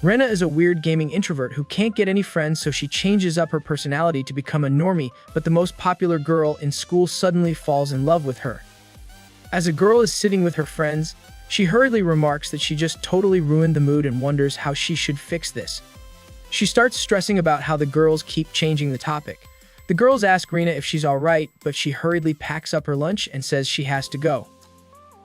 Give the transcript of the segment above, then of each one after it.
Rena is a weird gaming introvert who can't get any friends, so she changes up her personality to become a normie, but the most popular girl in school suddenly falls in love with her. As a girl is sitting with her friends, she hurriedly remarks that she just totally ruined the mood and wonders how she should fix this. She starts stressing about how the girls keep changing the topic. The girls ask Rena if she's alright, but she hurriedly packs up her lunch and says she has to go.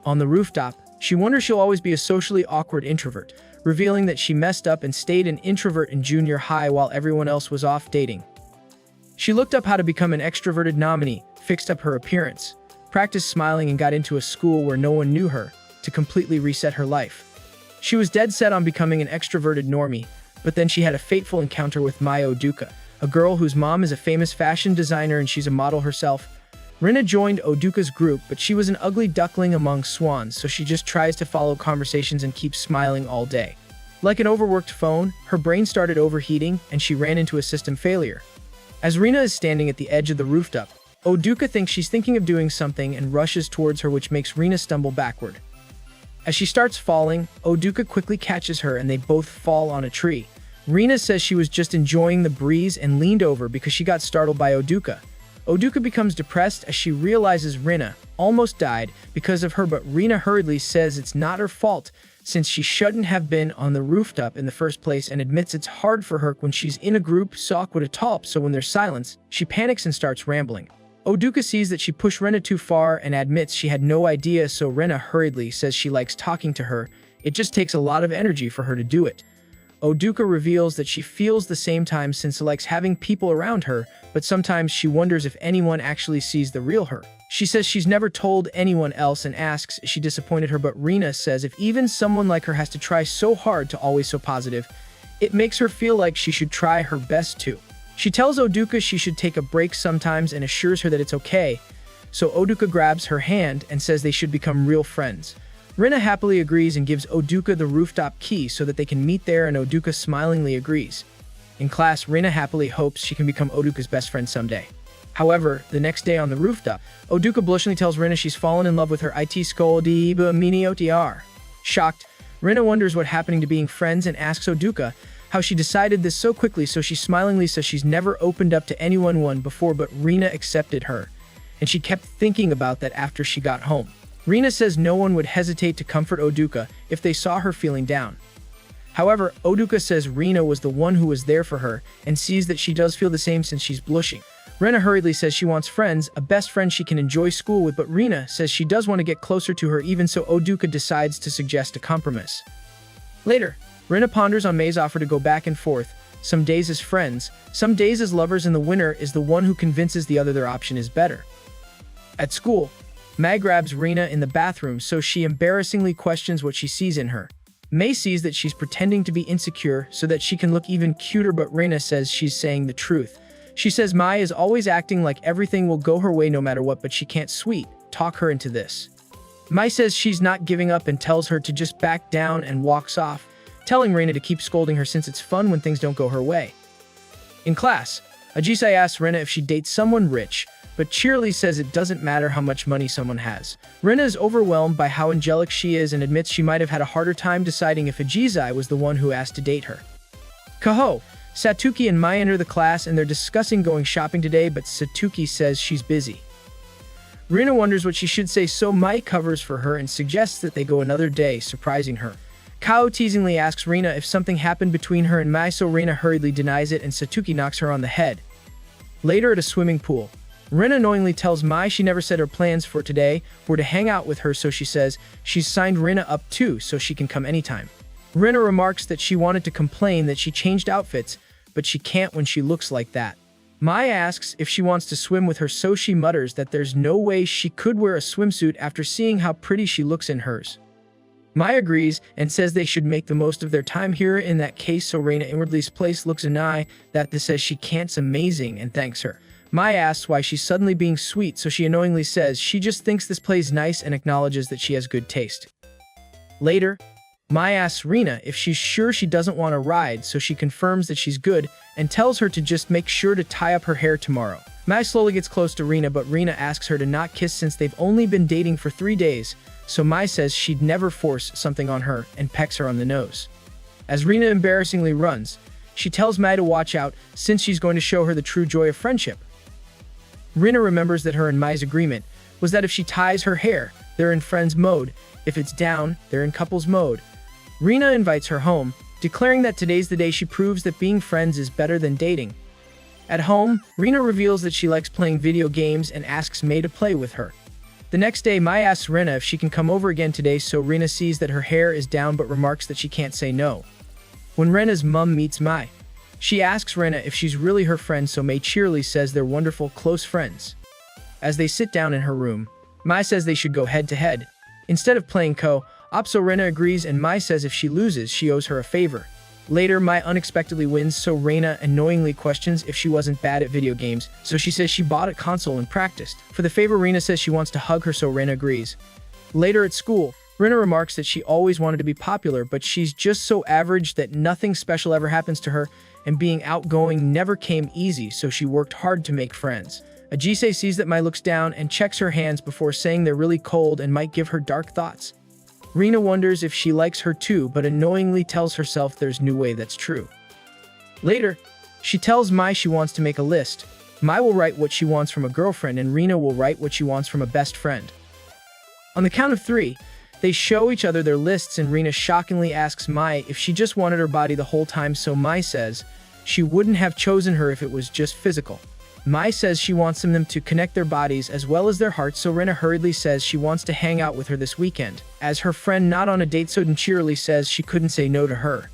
On the rooftop, she wonders she'll always be a socially awkward introvert, revealing that she messed up and stayed an introvert in junior high while everyone else was off dating. She looked up how to become an extroverted nominee, fixed up her appearance, practiced smiling, and got into a school where no one knew her to completely reset her life. She was dead set on becoming an extroverted normie, but then she had a fateful encounter with Mai Oduka, a girl whose mom is a famous fashion designer and she's a model herself. Rena joined Oduka's group, but she was an ugly duckling among swans, so she just tries to follow conversations and keep smiling all day. Like an overworked phone, her brain started overheating and she ran into a system failure. As Rena is standing at the edge of the rooftop, Oduka thinks she's thinking of doing something and rushes towards her, which makes Rena stumble backward. As she starts falling, Oduka quickly catches her and they both fall on a tree. Rena says she was just enjoying the breeze and leaned over because she got startled by Oduka. Oduka becomes depressed as she realizes Rena almost died because of her, but Rena hurriedly says it's not her fault since she shouldn't have been on the rooftop in the first place, and admits it's hard for her when she's in a group so awkward at all, so when there's silence, she panics and starts rambling. Oduka sees that she pushed Rena too far and admits she had no idea, so Rena hurriedly says she likes talking to her. It just takes a lot of energy for her to do it. Oduka reveals that she feels the same time since likes having people around her, but sometimes she wonders if anyone actually sees the real her. She says she's never told anyone else and asks if she disappointed her, but Rena says if even someone like her has to try so hard to always so positive, it makes her feel like she should try her best too. She tells Oduka she should take a break sometimes and assures her that it's okay, so Oduka grabs her hand and says they should become real friends. Rena happily agrees and gives Oduka the rooftop key so that they can meet there, and Oduka smilingly agrees. In class, Rena happily hopes she can become Oduka's best friend someday. However, the next day on the rooftop, Oduka blushingly tells Rena she's fallen in love with her IT school diva mini-OTR. Shocked, Rena wonders what happening to being friends and asks Oduka how she decided this so quickly, so she smilingly says she's never opened up to anyone before, but Rena accepted her, and she kept thinking about that after she got home. Rena says no one would hesitate to comfort Oduka if they saw her feeling down. However, Oduka says Rena was the one who was there for her and sees that she does feel the same since she's blushing. Rena hurriedly says she wants friends, a best friend she can enjoy school with, but Rena says she does want to get closer to her, even so Oduka decides to suggest a compromise. Later, Rena ponders on Mei's offer to go back and forth, some days as friends, some days as lovers, and the winner is the one who convinces the other their option is better. At school, Mei grabs Rena in the bathroom, so she embarrassingly questions what she sees in her. Mei sees that she's pretending to be insecure so that she can look even cuter, but Rena says she's saying the truth. She says Mei is always acting like everything will go her way no matter what, but she can't talk her into this. Mei says she's not giving up and tells her to just back down and walks off, telling Rena to keep scolding her since it's fun when things don't go her way. In class, Ajisai asks Rena if she dates someone rich, but cheerily says it doesn't matter how much money someone has. Rena is overwhelmed by how angelic she is and admits she might have had a harder time deciding if Ajisai was the one who asked to date her. Kaho, Satuki and Mai enter the class and they're discussing going shopping today, but Satuki says she's busy. Rena wonders what she should say, so Mai covers for her and suggests that they go another day, surprising her. Kao teasingly asks Rena if something happened between her and Mai, so Rena hurriedly denies it and Satuki knocks her on the head. Later at a swimming pool, Rena knowingly tells Mai she never said her plans for today were to hang out with her, so she says she's signed Rena up too so she can come anytime. Rena remarks that she wanted to complain that she changed outfits, but she can't when she looks like that. Mai asks if she wants to swim with her, so she mutters that there's no way she could wear a swimsuit after seeing how pretty she looks in hers. Mai agrees and says they should make the most of their time here in that case, so Rena inwardly's place looks an eye that this says she can't's amazing and thanks her. Mai asks why she's suddenly being sweet, so she annoyingly says she just thinks this play's nice and acknowledges that she has good taste. Later, Mai asks Rena if she's sure she doesn't want to ride, so she confirms that she's good and tells her to just make sure to tie up her hair tomorrow. Mai slowly gets close to Rena, but Rena asks her to not kiss since they've only been dating for 3 days, so Mai says she'd never force something on her and pecks her on the nose. As Rena embarrassingly runs, she tells Mai to watch out since she's going to show her the true joy of friendship. Rena remembers that her and Mai's agreement was that if she ties her hair, they're in friends mode. If it's down, they're in couples mode. Rena invites her home, declaring that today's the day she proves that being friends is better than dating. At home, Rena reveals that she likes playing video games and asks Mai to play with her. The next day, Mai asks Rena if she can come over again today, so Rena sees that her hair is down but remarks that she can't say no. When Rena's mom meets Mai, she asks Rena if she's really her friend, so Mai cheerily says they're wonderful, close friends. As they sit down in her room, Mai says they should go head-to-head. Instead of playing co-op, so Rena agrees and Mai says if she loses, she owes her a favor. Later, Mai unexpectedly wins, so Rena annoyingly questions if she wasn't bad at video games, so she says she bought a console and practiced. For the favor, Rena says she wants to hug her, so Rena agrees. Later at school, Rena remarks that she always wanted to be popular, but she's just so average that nothing special ever happens to her, and being outgoing never came easy, so she worked hard to make friends. Ajise sees that Mai looks down and checks her hands before saying they're really cold and might give her dark thoughts. Rena wonders if she likes her too, but annoyingly tells herself there's no way that's true. Later, she tells Mai she wants to make a list. Mai will write what she wants from a girlfriend and Rena will write what she wants from a best friend. On the count of 3, they show each other their lists and Rena shockingly asks Mai if she just wanted her body the whole time, so Mai says she wouldn't have chosen her if it was just physical. Mai says she wants them to connect their bodies as well as their hearts, so Rena hurriedly says she wants to hang out with her this weekend. As her friend not on a date, so cheerily says she couldn't say no to her.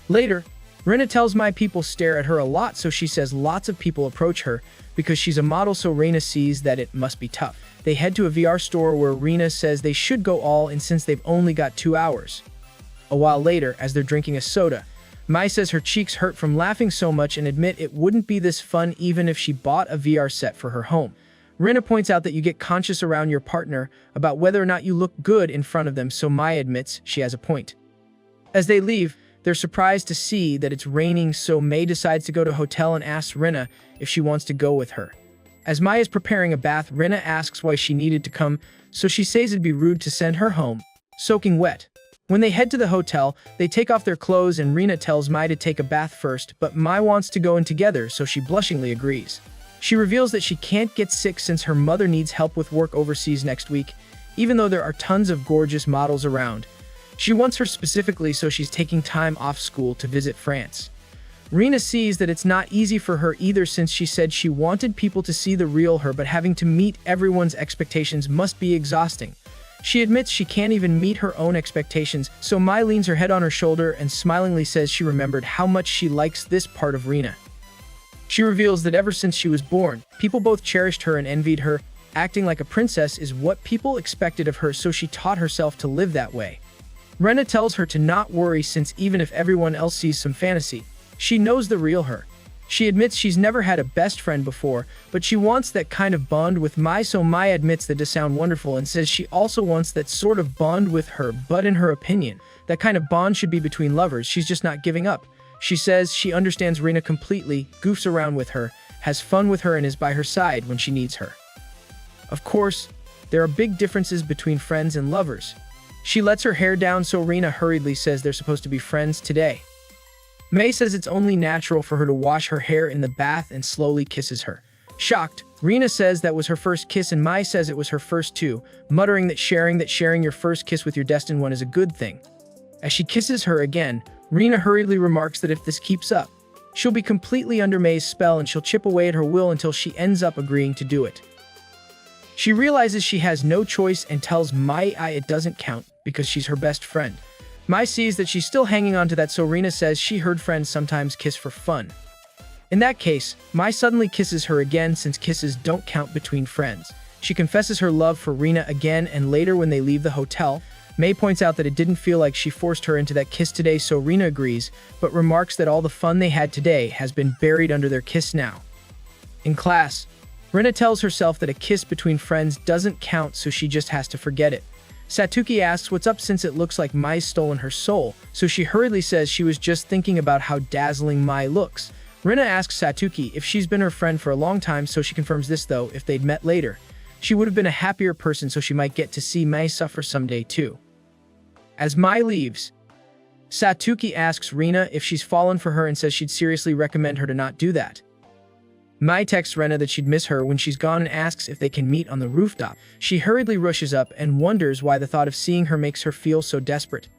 Later, Rena tells Mai people stare at her a lot, so she says lots of people approach her because she's a model, so Rena sees that it must be tough. They head to a VR store where Rena says they should go all in since they've only got 2 hours. A while later, as they're drinking a soda, Mai says her cheeks hurt from laughing so much and admit it wouldn't be this fun even if she bought a VR set for her home. Rena points out that you get conscious around your partner about whether or not you look good in front of them, so Mai admits she has a point. As they leave, they're surprised to see that it's raining, so Mai decides to go to a hotel and asks Rena if she wants to go with her. As Mai is preparing a bath, Rena asks why she needed to come, so she says it'd be rude to send her home, soaking wet. When they head to the hotel, they take off their clothes and Rena tells Mai to take a bath first, but Mai wants to go in together, so she blushingly agrees. She reveals that she can't get sick since her mother needs help with work overseas next week, even though there are tons of gorgeous models around. She wants her specifically, so she's taking time off school to visit France. Rena sees that it's not easy for her either since she said she wanted people to see the real her, but having to meet everyone's expectations must be exhausting. She admits she can't even meet her own expectations, so Mai leans her head on her shoulder and smilingly says she remembered how much she likes this part of Rena. She reveals that ever since she was born, people both cherished her and envied her. Acting like a princess is what people expected of her, so she taught herself to live that way. Rena tells her to not worry since even if everyone else sees some fantasy, she knows the real her. She admits she's never had a best friend before, but she wants that kind of bond with Mai, so Mai admits that to sound wonderful and says she also wants that sort of bond with her, but in her opinion, that kind of bond should be between lovers. She's just not giving up. She says she understands Rena completely, goofs around with her, has fun with her, and is by her side when she needs her. Of course, there are big differences between friends and lovers. She lets her hair down, so Rena hurriedly says they're supposed to be friends today. Mai says it's only natural for her to wash her hair in the bath and slowly kisses her. Shocked, Rena says that was her first kiss and Mai says it was her first too, muttering that sharing your first kiss with your destined one is a good thing. As she kisses her again, Rena hurriedly remarks that if this keeps up, she'll be completely under Mai's spell and she'll chip away at her will until she ends up agreeing to do it. She realizes she has no choice and tells Mai it doesn't count because she's her best friend. Mai sees that she's still hanging on to that, so Rena says she heard friends sometimes kiss for fun. In that case, Mai suddenly kisses her again since kisses don't count between friends. She confesses her love for Rena again, and later when they leave the hotel, Mai points out that it didn't feel like she forced her into that kiss today, so Rena agrees, but remarks that all the fun they had today has been buried under their kiss now. In class, Rena tells herself that a kiss between friends doesn't count, so she just has to forget it. Satuki asks what's up since it looks like Mai's stolen her soul, so she hurriedly says she was just thinking about how dazzling Mai looks. Rena asks Satuki if she's been her friend for a long time, so she confirms this though, if they'd met later, she would have been a happier person, so she might get to see Mai suffer someday too. As Mai leaves, Satuki asks Rena if she's fallen for her and says she'd seriously recommend her to not do that. Mai texts Rena that she'd miss her when she's gone and asks if they can meet on the rooftop. She hurriedly rushes up and wonders why the thought of seeing her makes her feel so desperate.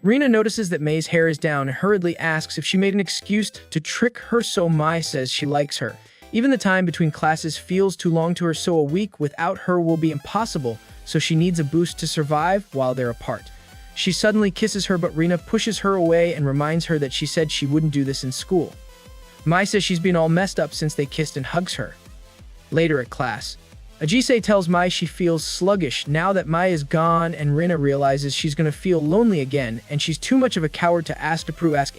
Rena notices that Mai's hair is down and hurriedly asks if she made an excuse to trick her, so Mai says she likes her. Even the time between classes feels too long to her, so a week without her will be impossible, so she needs a boost to survive while they're apart. She suddenly kisses her, but Rena pushes her away and reminds her that she said she wouldn't do this in school. Mai says she's been all messed up since they kissed and hugs her. Later at class, Ajise tells Mai she feels sluggish now that Mai is gone, and Rena realizes she's going to feel lonely again, and she's too much of a coward to ask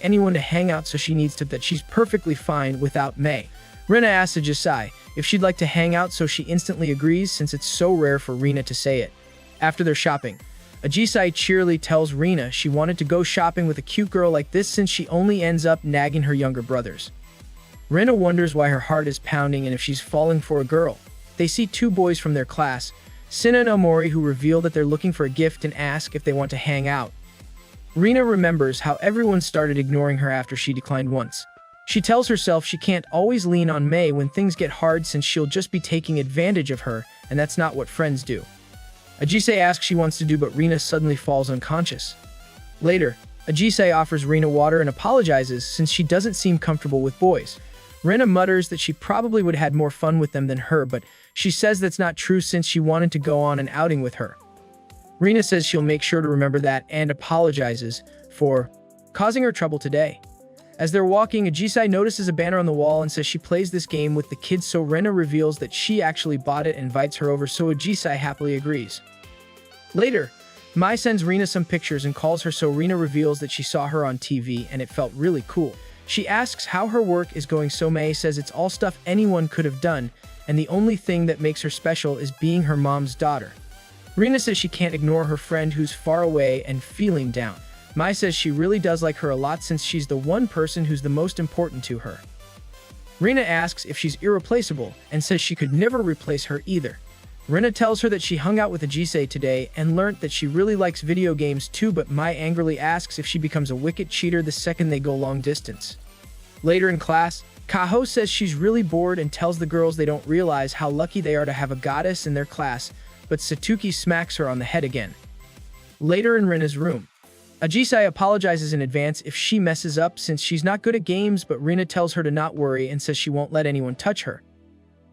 anyone to hang out, so she needs to that she's perfectly fine without Mai. Rena asks Ajise if she'd like to hang out, so she instantly agrees since it's so rare for Rena to say it. After they're shopping, Ajise cheerily tells Rena she wanted to go shopping with a cute girl like this since she only ends up nagging her younger brothers. Rena wonders why her heart is pounding and if she's falling for a girl. They see two boys from their class, Sina and Omori, who reveal that they're looking for a gift and ask if they want to hang out. Rena remembers how everyone started ignoring her after she declined once. She tells herself she can't always lean on Mai when things get hard since she'll just be taking advantage of her, and that's not what friends do. Ajise asks she wants to do, but Rena suddenly falls unconscious. Later, Ajise offers Rena water and apologizes since she doesn't seem comfortable with boys. Rena mutters that she probably would have had more fun with them than her, but she says that's not true since she wanted to go on an outing with her. Rena says she'll make sure to remember that and apologizes for causing her trouble today. As they're walking, Ajise notices a banner on the wall and says she plays this game with the kids, so Rena reveals that she actually bought it and invites her over, so Ajise happily agrees. Later, Mai sends Rena some pictures and calls her, so Rena reveals that she saw her on TV and it felt really cool. She asks how her work is going, so Mai says it's all stuff anyone could have done, and the only thing that makes her special is being her mom's daughter. Rena says she can't ignore her friend who's far away and feeling down. Mai says she really does like her a lot since she's the one person who's the most important to her. Rena asks if she's irreplaceable and says she could never replace her either. Rena tells her that she hung out with Ajise today and learnt that she really likes video games too, but Mai angrily asks if she becomes a wicked cheater the second they go long distance. Later in class, Kaho says she's really bored and tells the girls they don't realize how lucky they are to have a goddess in their class, but Satuki smacks her on the head again. Later in Rena's room, Ajise apologizes in advance if she messes up since she's not good at games, but Rena tells her to not worry and says she won't let anyone touch her.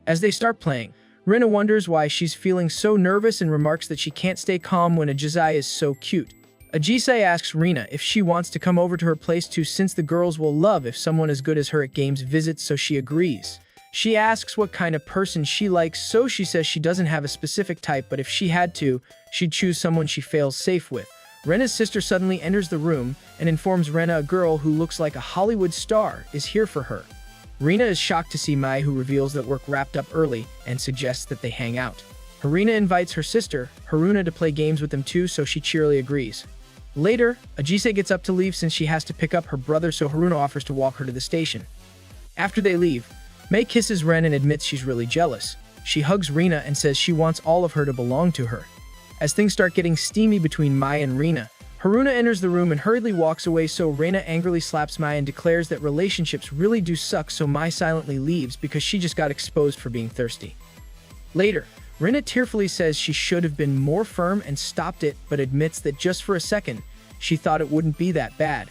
As they start playing, Rena wonders why she's feeling so nervous and remarks that she can't stay calm when Ajise is so cute. Ajise asks Rena if she wants to come over to her place too, since the girls will love if someone as good as her at games visits, so she agrees. She asks what kind of person she likes, so she says she doesn't have a specific type, but if she had to, she'd choose someone she feels safe with. Rena's sister suddenly enters the room and informs Rena a girl who looks like a Hollywood star is here for her. Rena is shocked to see Mai, who reveals that work wrapped up early and suggests that they hang out. Rena invites her sister, Haruna, to play games with them too, so she cheerily agrees. Later, Ajise gets up to leave since she has to pick up her brother, so Haruna offers to walk her to the station. After they leave, Mai kisses Ren and admits she's really jealous. She hugs Rena and says she wants all of her to belong to her. As things start getting steamy between Mai and Rena, Haruna enters the room and hurriedly walks away, so Rena angrily slaps Mai and declares that relationships really do suck, so Mai silently leaves because she just got exposed for being thirsty. Later, Rena tearfully says she should have been more firm and stopped it, but admits that just for a second, she thought it wouldn't be that bad.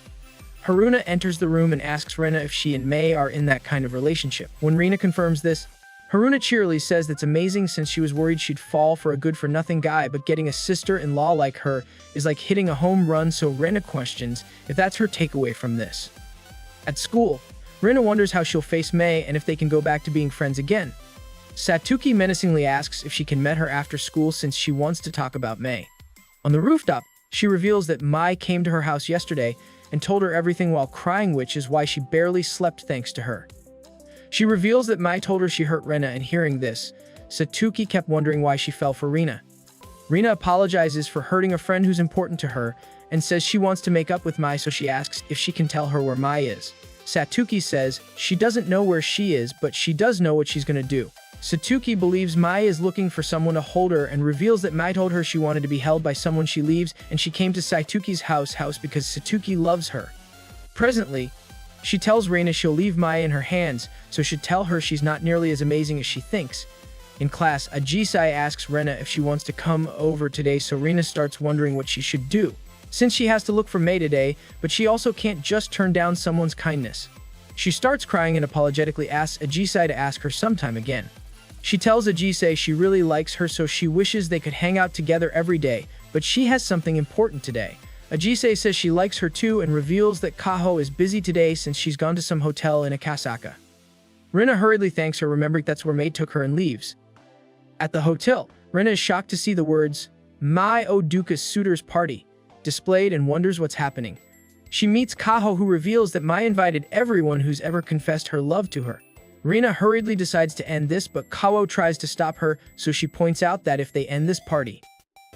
Haruna enters the room and asks Rena if she and Mai are in that kind of relationship. When Rena confirms this, Haruna cheerily says that's amazing since she was worried she'd fall for a good-for-nothing guy, but getting a sister-in-law like her is like hitting a home run, so Rena questions if that's her takeaway from this. At school, Rena wonders how she'll face Mai and if they can go back to being friends again. Satuki menacingly asks if she can meet her after school since she wants to talk about Mai. On the rooftop, she reveals that Mai came to her house yesterday and told her everything while crying, which is why she barely slept thanks to her. She reveals that Mai told her she hurt Rena, and hearing this, Satuki kept wondering why she fell for Rena. Rena apologizes for hurting a friend who's important to her and says she wants to make up with Mai, so she asks if she can tell her where Mai is. Satuki says she doesn't know where she is, but she does know what she's gonna do. Satuki believes Mai is looking for someone to hold her and reveals that Mai told her she wanted to be held by someone. She leaves and she came to Satuki's house because Satuki loves her. Presently, she tells Rena she'll leave Mai in her hands, so should tell her she's not nearly as amazing as she thinks. In class, Ajisai asks Rena if she wants to come over today, so Rena starts wondering what she should do, since she has to look for Mai today, but she also can't just turn down someone's kindness. She starts crying and apologetically asks Ajisai to ask her sometime again. She tells Ajisai she really likes her, so she wishes they could hang out together every day, but she has something important today. Ajisai says she likes her too and reveals that Kaho is busy today since she's gone to some hotel in Akasaka. Rena hurriedly thanks her, remembering that's where Mai took her, and leaves. At the hotel, Rena is shocked to see the words, Mai o Duka's suitor's party, displayed and wonders what's happening. She meets Kaho, who reveals that Mai invited everyone who's ever confessed her love to her. Rena hurriedly decides to end this, but Kaho tries to stop her, so she points out that if they end this party,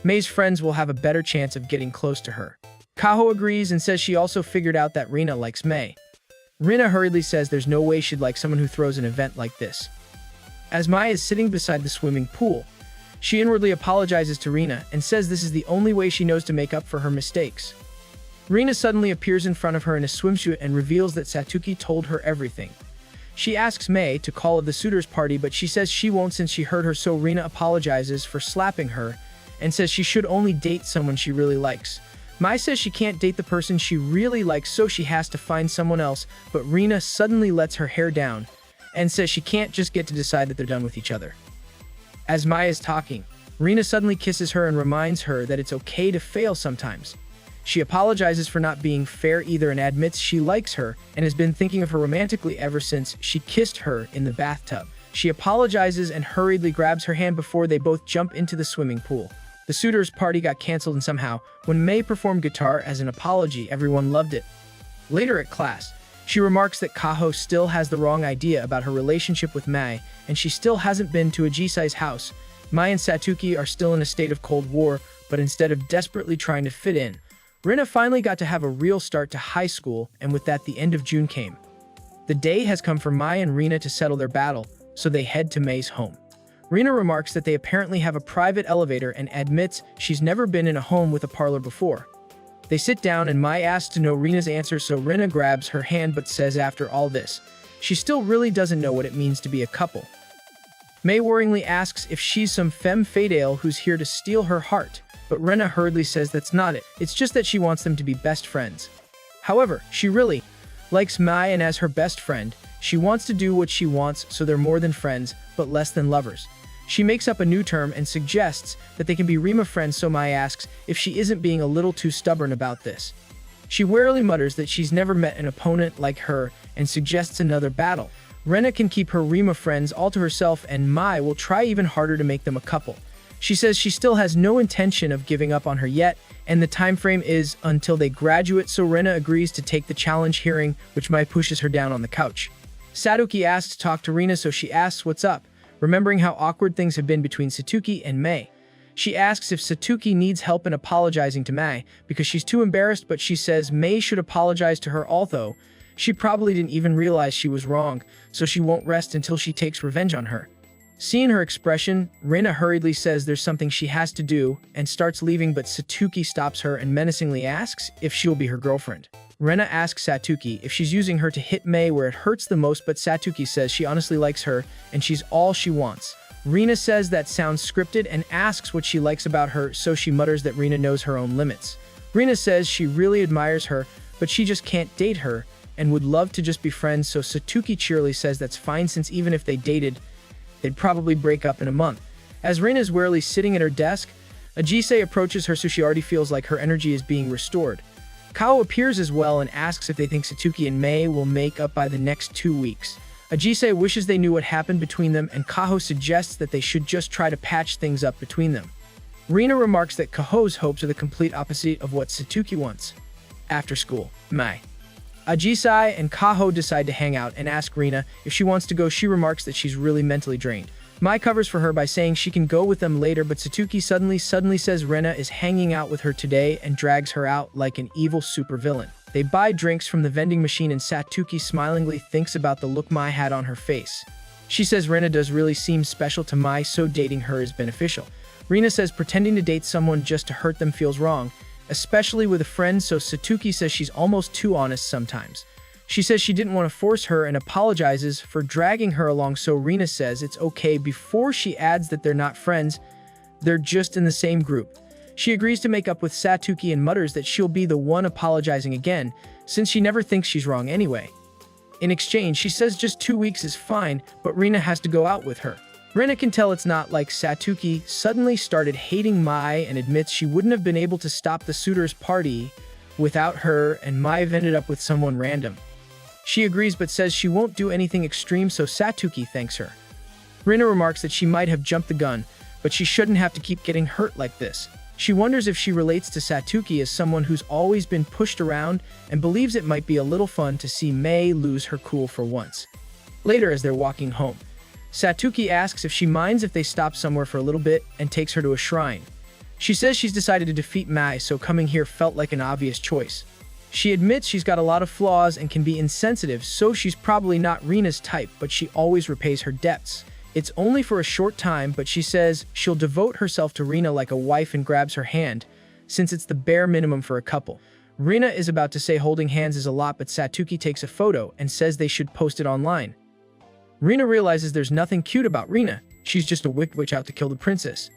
Mai's friends will have a better chance of getting close to her. Kaho agrees and says she also figured out that Rena likes Mai. Rena hurriedly says there's no way she'd like someone who throws an event like this. As Mai is sitting beside the swimming pool, she inwardly apologizes to Rena and says this is the only way she knows to make up for her mistakes. Rena suddenly appears in front of her in a swimsuit and reveals that Satuki told her everything. She asks Mai to call it the suitor's party, but she says she won't since she heard her, so Rena apologizes for slapping her and says she should only date someone she really likes. Mai says she can't date the person she really likes, so she has to find someone else, but Rena suddenly lets her hair down and says she can't just get to decide that they're done with each other. As Mai is talking, Rena suddenly kisses her and reminds her that it's okay to fail sometimes. She apologizes for not being fair either and admits she likes her and has been thinking of her romantically ever since she kissed her in the bathtub. She apologizes and hurriedly grabs her hand before they both jump into the swimming pool. The suitors' party got cancelled, and somehow, when Mai performed guitar as an apology, everyone loved it. Later at class, she remarks that Kaho still has the wrong idea about her relationship with Mai, and she still hasn't been to Ajisai's house. Mai and Satuki are still in a state of Cold War, but instead of desperately trying to fit in, Rena finally got to have a real start to high school, and with that the end of June came. The day has come for Mai and Rena to settle their battle, so they head to Mai's home. Rena remarks that they apparently have a private elevator and admits she's never been in a home with a parlor before. They sit down and Mai asks to know Rena's answer, so Rena grabs her hand but says after all this, she still really doesn't know what it means to be a couple. Mai worryingly asks if she's some femme fatale who's here to steal her heart, but Rena hurriedly says that's not it, it's just that she wants them to be best friends. However, she really likes Mai, and as her best friend, she wants to do what she wants, so they're more than friends, but less than lovers. She makes up a new term and suggests that they can be Rema friends, so Mai asks if she isn't being a little too stubborn about this. She warily mutters that she's never met an opponent like her and suggests another battle. Rena can keep her Rema friends all to herself, and Mai will try even harder to make them a couple. She says she still has no intention of giving up on her yet, and the time frame is until they graduate, so Rena agrees to take the challenge, hearing which Mai pushes her down on the couch. Satuki asks to talk to Rena, so she asks what's up, remembering how awkward things have been between Satuki and Mai. She asks if Satuki needs help in apologizing to Mai because she's too embarrassed, but she says Mai should apologize to her, although she probably didn't even realize she was wrong, so she won't rest until she takes revenge on her. Seeing her expression, Rena hurriedly says there's something she has to do and starts leaving, but Satuki stops her and menacingly asks if she'll be her girlfriend. Rena asks Satuki if she's using her to hit Mai where it hurts the most, but Satuki says she honestly likes her and she's all she wants. Rena says that sounds scripted and asks what she likes about her, so she mutters that Rena knows her own limits. Rena says she really admires her, but she just can't date her and would love to just be friends, so Satuki cheerily says that's fine since even if they dated, they'd probably break up in a month. As Rena is wearily sitting at her desk, Ajisai approaches her, so she already feels like her energy is being restored. Kao appears as well and asks if they think Satuki and Mai will make up by the next 2 weeks. Ajisai wishes they knew what happened between them, and Kaho suggests that they should just try to patch things up between them. Rena remarks that Kaho's hopes are the complete opposite of what Satuki wants. After school, Mai, Ajisai, and Kaho decide to hang out and ask Rena if she wants to go. She remarks that she's really mentally drained. Mai covers for her by saying she can go with them later, but Satuki suddenly says Rena is hanging out with her today and drags her out like an evil supervillain. They buy drinks from the vending machine and Satuki smilingly thinks about the look Mai had on her face. She says Rena does really seem special to Mai, so dating her is beneficial. Rena says pretending to date someone just to hurt them feels wrong, especially with a friend, so Satuki says she's almost too honest sometimes. She says she didn't want to force her and apologizes for dragging her along, so Rena says it's okay before she adds that they're not friends, they're just in the same group. She agrees to make up with Satuki and mutters that she'll be the one apologizing again, since she never thinks she's wrong anyway. In exchange, she says just 2 weeks is fine, but Rena has to go out with her. Rena can tell it's not like Satuki suddenly started hating Mai and admits she wouldn't have been able to stop the suitors' party without her, and Mai have ended up with someone random. She agrees but says she won't do anything extreme, so Satuki thanks her. Rena remarks that she might have jumped the gun, but she shouldn't have to keep getting hurt like this. She wonders if she relates to Satuki as someone who's always been pushed around and believes it might be a little fun to see Mai lose her cool for once. Later, as they're walking home, Satuki asks if she minds if they stop somewhere for a little bit and takes her to a shrine. She says she's decided to defeat Mai, so coming here felt like an obvious choice. She admits she's got a lot of flaws and can be insensitive, so she's probably not Rena's type, but she always repays her debts. It's only for a short time, but she says she'll devote herself to Rena like a wife and grabs her hand, since it's the bare minimum for a couple. Rena is about to say holding hands is a lot, but Satuki takes a photo and says they should post it online. Rena realizes there's nothing cute about Rena. She's just a wicked witch out to kill the princess.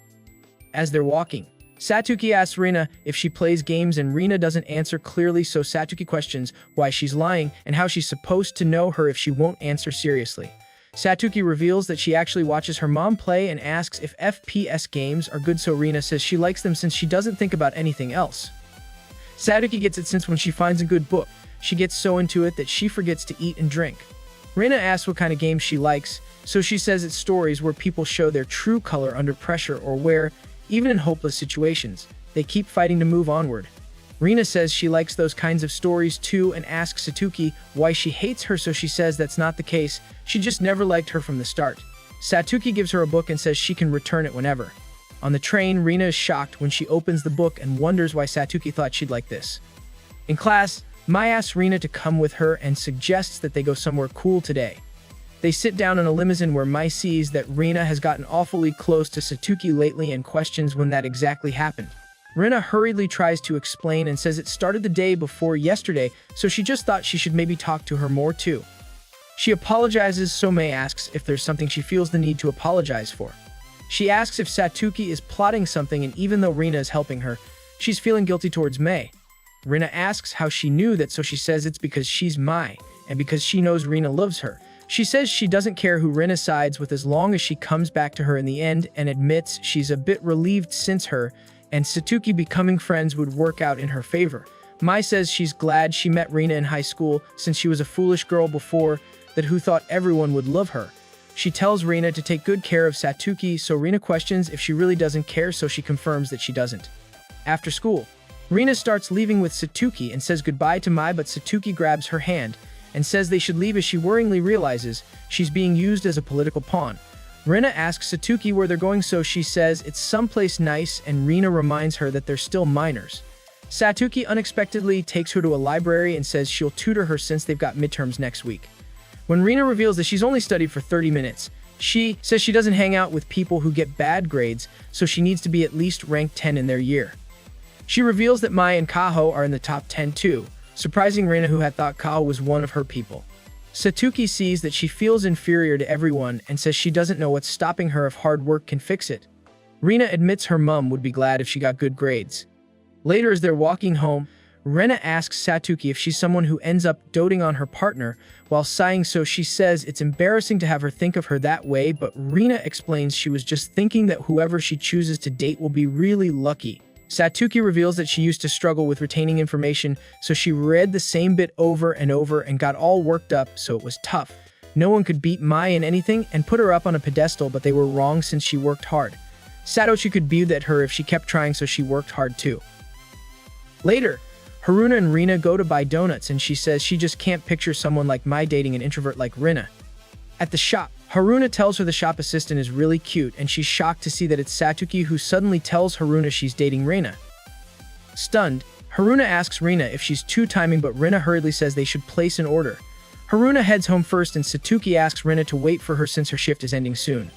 As they're walking, Satuki asks Rena if she plays games and Rena doesn't answer clearly, so Satuki questions why she's lying and how she's supposed to know her if she won't answer seriously. Satuki reveals that she actually watches her mom play and asks if FPS games are good, so Rena says she likes them since she doesn't think about anything else. Satuki gets it since when she finds a good book, she gets so into it that she forgets to eat and drink. Rena asks what kind of games she likes, so she says it's stories where people show their true color under pressure or where, even in hopeless situations, they keep fighting to move onward. Rena says she likes those kinds of stories too and asks Satuki why she hates her, so she says that's not the case, she just never liked her from the start. Satuki gives her a book and says she can return it whenever. On the train, Rena is shocked when she opens the book and wonders why Satuki thought she'd like this. In class, Mai asks Rena to come with her and suggests that they go somewhere cool today. They sit down in a limousine where Mai sees that Rena has gotten awfully close to Satuki lately and questions when that exactly happened. Rena hurriedly tries to explain and says it started the day before yesterday, so she just thought she should maybe talk to her more too. She apologizes, so Mai asks if there's something she feels the need to apologize for. She asks if Satuki is plotting something, and even though Rena is helping her, she's feeling guilty towards Mai. Rena asks how she knew that, so she says it's because she's Mai, and because she knows Rena loves her. She says she doesn't care who Rena sides with as long as she comes back to her in the end, and admits she's a bit relieved since her and Satuki becoming friends would work out in her favor. Mai says she's glad she met Rena in high school since she was a foolish girl before that who thought everyone would love her. She tells Rena to take good care of Satuki, so Rena questions if she really doesn't care, so she confirms that she doesn't. After school, Rena starts leaving with Satuki and says goodbye to Mai, but Satuki grabs her hand and says they should leave as she worryingly realizes she's being used as a political pawn. Rena asks Satuki where they're going, so she says it's someplace nice, and Rena reminds her that they're still minors. Satuki unexpectedly takes her to a library and says she'll tutor her since they've got midterms next week. When Rena reveals that she's only studied for 30 minutes, she says she doesn't hang out with people who get bad grades, so she needs to be at least ranked 10 in their year. She reveals that Mai and Kaho are in the top 10 too, surprising Rena, who had thought Kaho was one of her people. Satuki sees that she feels inferior to everyone and says she doesn't know what's stopping her if hard work can fix it. Rena admits her mom would be glad if she got good grades. Later, as they're walking home, Rena asks Satuki if she's someone who ends up doting on her partner while sighing, so she says it's embarrassing to have her think of her that way, but Rena explains she was just thinking that whoever she chooses to date will be really lucky. Satuki reveals that she used to struggle with retaining information, so she read the same bit over and over and got all worked up, so it was tough. No one could beat Mai in anything and put her up on a pedestal, but they were wrong since she worked hard. Satoshi could be at her if she kept trying, so she worked hard too. Later, Haruna and Rena go to buy donuts, and she says she just can't picture someone like Mai dating an introvert like Rena. At the shop, Haruna tells her the shop assistant is really cute, and she's shocked to see that it's Satuki, who suddenly tells Haruna she's dating Rena. Stunned, Haruna asks Rena if she's two-timing, but Rena hurriedly says they should place an order. Haruna heads home first and Satuki asks Rena to wait for her since her shift is ending soon.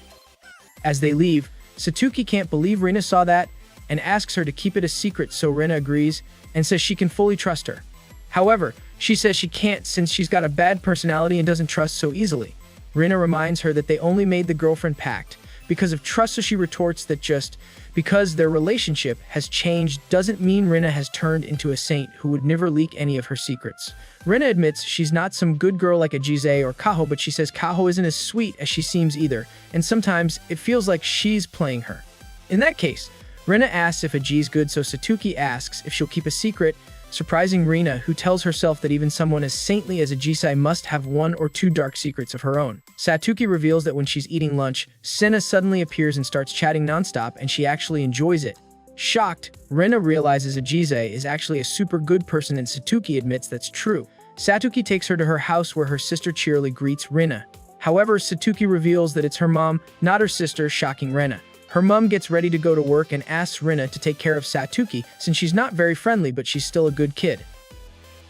As they leave, Satuki can't believe Rena saw that and asks her to keep it a secret, so Rena agrees and says she can fully trust her. However, she says she can't since she's got a bad personality and doesn't trust so easily. Rena reminds her that they only made the girlfriend pact because of trust, so she retorts that just because their relationship has changed doesn't mean Rena has turned into a saint who would never leak any of her secrets. Rena admits she's not some good girl like Ajise or Kaho, but she says Kaho isn't as sweet as she seems either, and sometimes it feels like she's playing her. In that case, Rena asks if Aji's good, so Satuki asks if she'll keep a secret, surprising Rena, who tells herself that even someone as saintly as Ajise must have one or two dark secrets of her own. Satuki reveals that when she's eating lunch, Senna suddenly appears and starts chatting nonstop, and she actually enjoys it. Shocked, Rena realizes Ajise is actually a super good person, and Satuki admits that's true. Satuki takes her to her house where her sister cheerily greets Rena. However, Satuki reveals that it's her mom, not her sister, shocking Rena. Her mom gets ready to go to work and asks Rena to take care of Satuki since she's not very friendly, but she's still a good kid.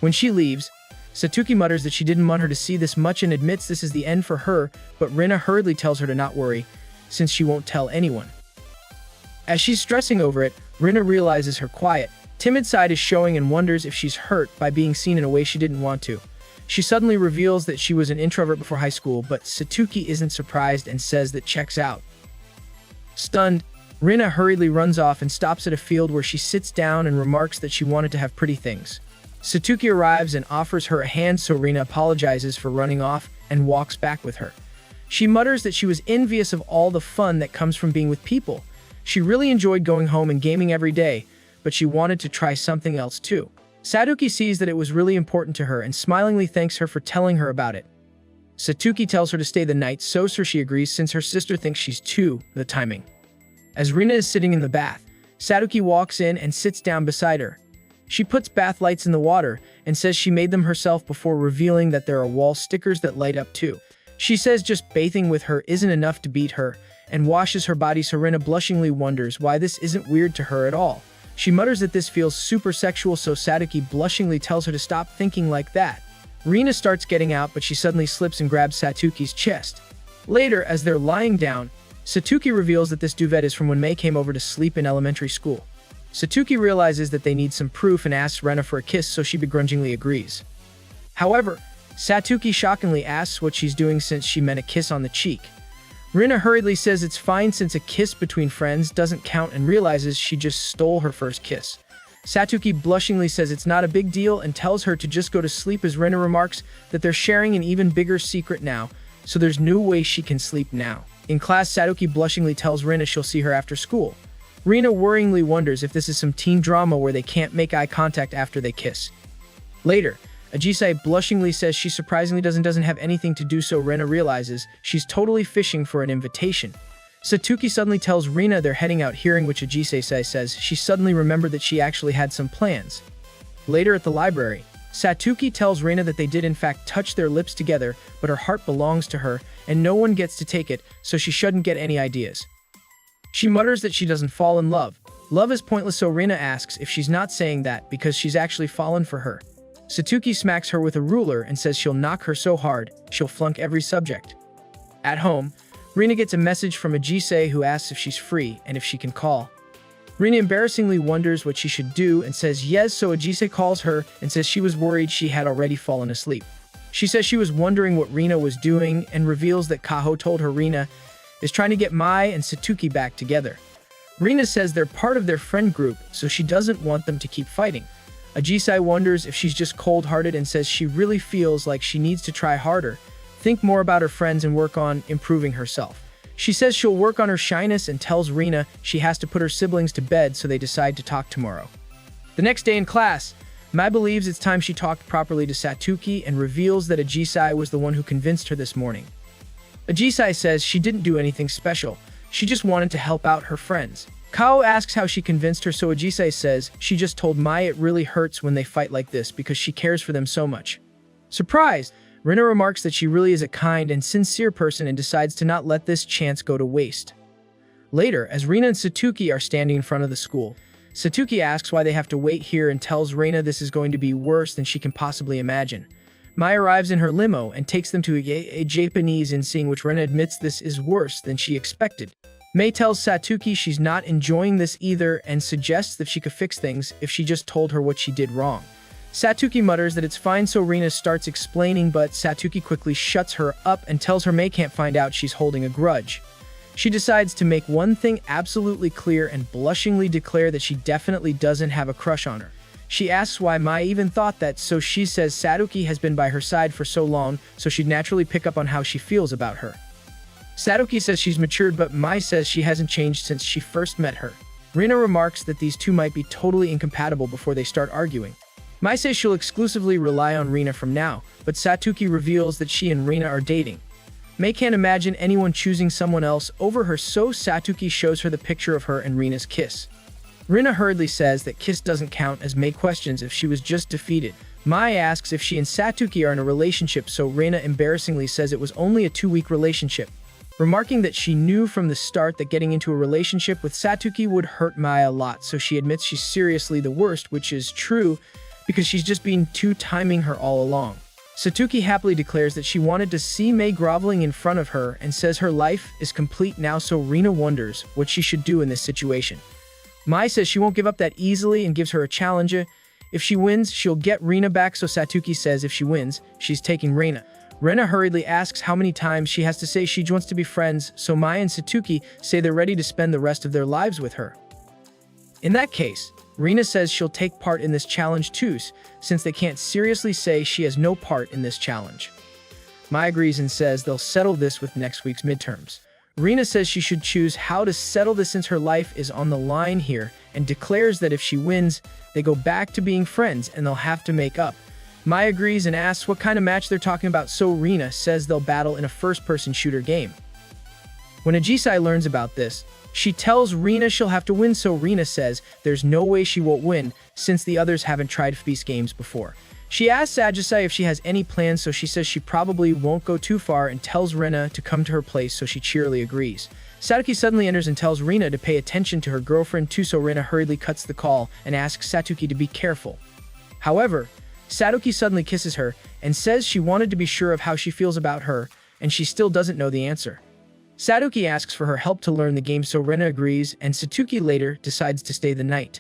When she leaves, Satuki mutters that she didn't want her to see this much and admits this is the end for her, but Rena hurriedly tells her to not worry since she won't tell anyone. As she's stressing over it, Rena realizes her quiet, timid side is showing and wonders if she's hurt by being seen in a way she didn't want to. She suddenly reveals that she was an introvert before high school, but Satuki isn't surprised and says that checks out. Stunned, Rena hurriedly runs off and stops at a field where she sits down and remarks that she wanted to have pretty things. Satuki arrives and offers her a hand, so Rena apologizes for running off and walks back with her. She mutters that she was envious of all the fun that comes from being with people. She really enjoyed going home and gaming every day, but she wanted to try something else too. Satuki sees that it was really important to her and smilingly thanks her for telling her about it. Satuki tells her to stay the night, so she agrees since her sister thinks she's too the timing. As Rena is sitting in the bath, Satuki walks in and sits down beside her. She puts bath lights in the water and says she made them herself before revealing that there are wall stickers that light up too. She says just bathing with her isn't enough to beat her and washes her body, so Rena blushingly wonders why this isn't weird to her at all. She mutters that this feels super sexual, so Satuki blushingly tells her to stop thinking like that. Rena starts getting out, but she suddenly slips and grabs Satuki's chest. Later, as they're lying down, Satuki reveals that this duvet is from when May came over to sleep in elementary school. Satuki realizes that they need some proof and asks Rena for a kiss, so she begrudgingly agrees. However, Satuki shockingly asks what she's doing since she meant a kiss on the cheek. Rena hurriedly says it's fine since a kiss between friends doesn't count and realizes she just stole her first kiss. Satuki blushingly says it's not a big deal and tells her to just go to sleep, as Rena remarks that they're sharing an even bigger secret now, so there's no way she can sleep now. In class, Satuki blushingly tells Rena she'll see her after school. Rena worryingly wonders if this is some teen drama where they can't make eye contact after they kiss. Later, Ajise blushingly says she surprisingly doesn't have anything to do, so Rena realizes she's totally fishing for an invitation. Satuki suddenly tells Rena they're heading out, hearing which Ajise says she suddenly remembered that she actually had some plans. Later at the library, Satuki tells Rena that they did in fact touch their lips together, but her heart belongs to her and no one gets to take it, so she shouldn't get any ideas. She mutters that she doesn't fall in love. Love is pointless, so Rena asks if she's not saying that because she's actually fallen for her. Satuki smacks her with a ruler and says she'll knock her so hard she'll flunk every subject. At home, Rena gets a message from Ajise who asks if she's free and if she can call. Rena embarrassingly wonders what she should do and says yes, so Ajise calls her and says she was worried she had already fallen asleep. She says she was wondering what Rena was doing and reveals that Kaho told her Rena is trying to get Mai and Satuki back together. Rena says they're part of their friend group, so she doesn't want them to keep fighting. Ajise wonders if she's just cold-hearted and says she really feels like she needs to try harder, think more about her friends and work on improving herself. She says she'll work on her shyness and tells Rena she has to put her siblings to bed, so they decide to talk tomorrow. The next day in class, Mai believes it's time she talked properly to Satuki and reveals that Ajise was the one who convinced her this morning. Ajise says she didn't do anything special, she just wanted to help out her friends. Kao asks how she convinced her, so Ajise says she just told Mai it really hurts when they fight like this because she cares for them so much. Surprised, Rena remarks that she really is a kind and sincere person and decides to not let this chance go to waste. Later, as Rena and Satuki are standing in front of the school, Satuki asks why they have to wait here and tells Rena this is going to be worse than she can possibly imagine. Mai arrives in her limo and takes them to a Japanese inn, scene which Rena admits this is worse than she expected. Mai tells Satuki she's not enjoying this either and suggests that she could fix things if she just told her what she did wrong. Satuki mutters that it's fine, so Rena starts explaining, but Satuki quickly shuts her up and tells her Mai can't find out she's holding a grudge. She decides to make one thing absolutely clear and blushingly declare that she definitely doesn't have a crush on her. She asks why Mai even thought that, so she says Satuki has been by her side for so long, so she'd naturally pick up on how she feels about her. Satuki says she's matured, but Mai says she hasn't changed since she first met her. Rena remarks that these two might be totally incompatible before they start arguing. Mai says she'll exclusively rely on Rena from now, but Satuki reveals that she and Rena are dating. Mai can't imagine anyone choosing someone else over her, so Satuki shows her the picture of her and Rena's kiss. Rena hurriedly says that kiss doesn't count, as Mai questions if she was just defeated. Mai asks if she and Satuki are in a relationship, so Rena embarrassingly says it was only a 2-week relationship, remarking that she knew from the start that getting into a relationship with Satuki would hurt Mai a lot, so she admits she's seriously the worst, which is true because she's just been two-timing her all along. Satuki happily declares that she wanted to see Mai groveling in front of her and says her life is complete now, so Rena wonders what she should do in this situation. Mai says she won't give up that easily and gives her a challenge. If she wins, she'll get Rena back, so Satuki says if she wins, she's taking Rena. Rena hurriedly asks how many times she has to say she wants to be friends, so Mai and Satuki say they're ready to spend the rest of their lives with her. In that case, Rena says she'll take part in this challenge too, since they can't seriously say she has no part in this challenge. Mai agrees and says they'll settle this with next week's midterms. Rena says she should choose how to settle this since her life is on the line here, and declares that if she wins, they go back to being friends and they'll have to make up. Mai agrees and asks what kind of match they're talking about, so Rena says they'll battle in a first-person shooter game. When Ajisai learns about this, she tells Rena she'll have to win, so Rena says there's no way she won't win since the others haven't tried these games before. She asks Ajisai if she has any plans, so she says she probably won't go too far and tells Rena to come to her place, so she cheerily agrees. Satuki suddenly enters and tells Rena to pay attention to her girlfriend too, so Rena hurriedly cuts the call and asks Satuki to be careful. However, Satuki suddenly kisses her and says she wanted to be sure of how she feels about her, and she still doesn't know the answer. Satuki asks for her help to learn the game, so Rena agrees, and Satuki later decides to stay the night.